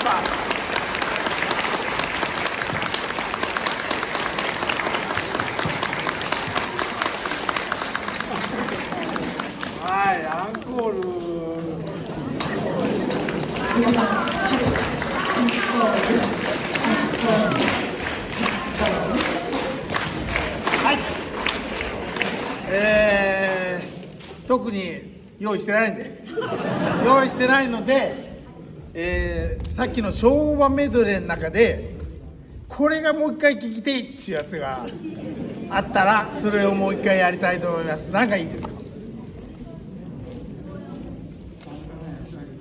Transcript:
はい、アンコール。皆さん、拍手。アンコール。はい。特に用意してないんです。用意してないので、さっきの昭和メドレーの中でこれがもう一回聞きていっていうやつがあったらそれをもう一回やりたいと思います。何がいいですか？